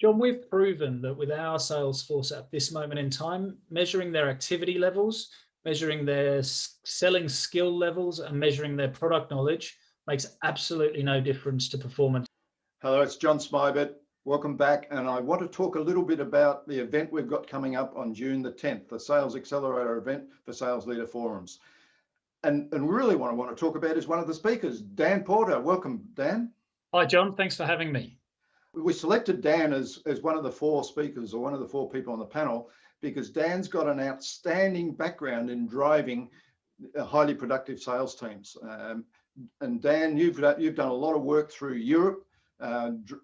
John, we've proven that with our sales force at this moment in time, measuring their activity levels, measuring their selling skill levels, and measuring their product knowledge makes absolutely no difference to performance. Hello, it's John Smybert. Welcome back. And I want to talk a little bit about the event we've got coming up on June the 10th, the Sales Accelerator event for Sales Leader Forums. And really what I want to talk about is one of the speakers, Dan Porter. Welcome, Dan. Hi, John. Thanks for having me. We selected Dan as one of the four speakers, or one of the four people on the panel, because Dan's got an outstanding background in driving highly productive sales teams. And Dan, you've done a lot of work through Europe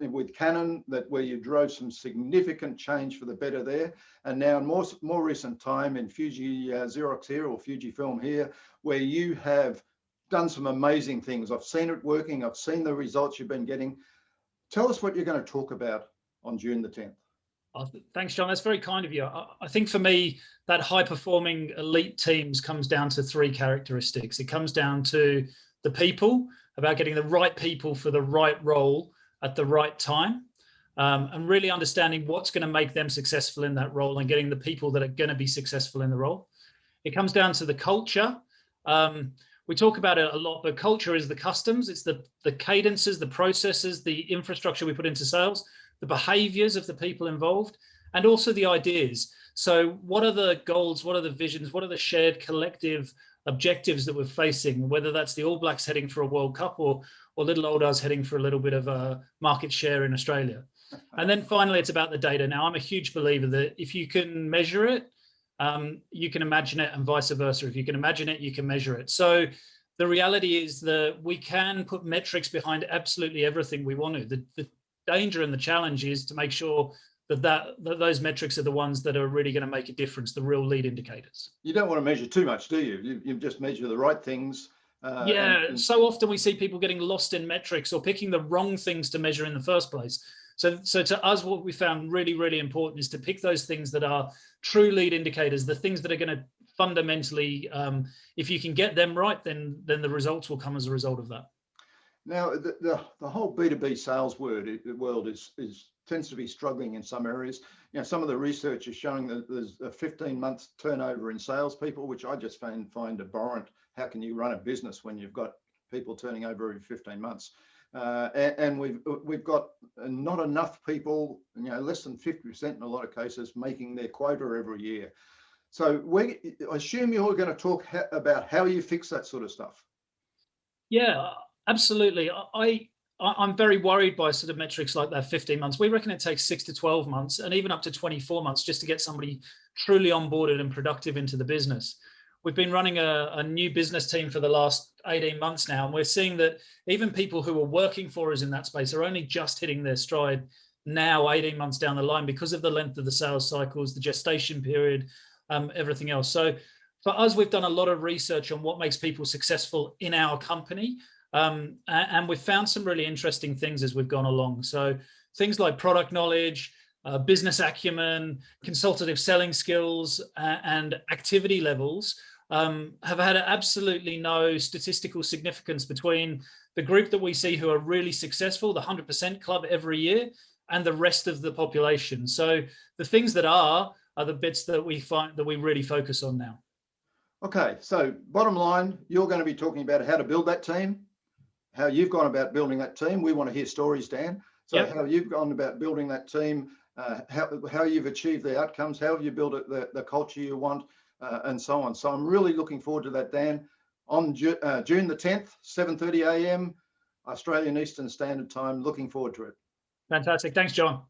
with Canon, where you drove some significant change for the better there, and now in more recent time in Fuji Xerox here, or Fujifilm here, where you have done some amazing things. I've seen it working. I've seen the results you've been getting. Tell us what you're going to talk about on June the 10th. Thanks, John. That's very kind of you. I think for me, that high-performing elite teams comes down to three characteristics. It comes down to the people, about getting the right people for the right role at the right time, and really understanding what's going to make them successful in that role and getting the people that are going to be successful in the role. It comes down to the culture. We talk about it a lot, but culture is the customs. It's the cadences, the processes, the infrastructure we put into sales, the behaviors of the people involved, and also the ideas. So what are the goals? What are the visions? What are the shared collective objectives that we're facing, whether that's the All Blacks heading for a World Cup or little old us heading for a little bit of a market share in Australia. And then finally, it's about the data. Now, I'm a huge believer that if you can measure it, you can imagine it, and vice versa. If you can imagine it, you can measure it. So the reality is that we can put metrics behind absolutely everything we want to. The danger and the challenge is to make sure that those metrics are the ones that are really going to make a difference, the real lead indicators. You don't want to measure too much, do you? You just measure the right things. So often we see people getting lost in metrics or picking the wrong things to measure in the first place. So to us, what we found really, really important is to pick those things that are true lead indicators, the things that are going to fundamentally, if you can get them right, then the results will come as a result of that. Now, the whole B2B sales world tends to be struggling in some areas. You know, some of the research is showing that there's a 15-month turnover in salespeople, which I just find abhorrent. How can you run a business when you've got people turning over every 15 months? And we've got not enough people, less than 50% in a lot of cases, making their quota every year. So I assume you're going to talk about how you fix that sort of stuff. Yeah, absolutely. I'm very worried by sort of metrics like that 15 months. We reckon it takes 6 to 12 months and even up to 24 months just to get somebody truly onboarded and productive into the business. We've been running a new business team for the last 18 months now, and we're seeing that even people who are working for us in that space are only just hitting their stride now, 18 months down the line, because of the length of the sales cycles, the gestation period, everything else. So for us, we've done a lot of research on what makes people successful in our company. And we've found some really interesting things as we've gone along. So things like product knowledge, business acumen, consultative selling skills, and activity levels have had absolutely no statistical significance between the group that we see who are really successful, the 100% club every year, and the rest of the population. So the things that are the bits that we find that we really focus on now. Okay, so bottom line, you're going to be talking about how to build that team, how you've gone about building that team. We want to hear stories, Dan. So How you've gone about building that team, how you've achieved the outcomes, how have you built it, the culture you want, and so on. So I'm really looking forward to that, Dan, on June the 10th, 7:30 a.m. Australian Eastern Standard Time. Looking forward to it. Fantastic. Thanks, John.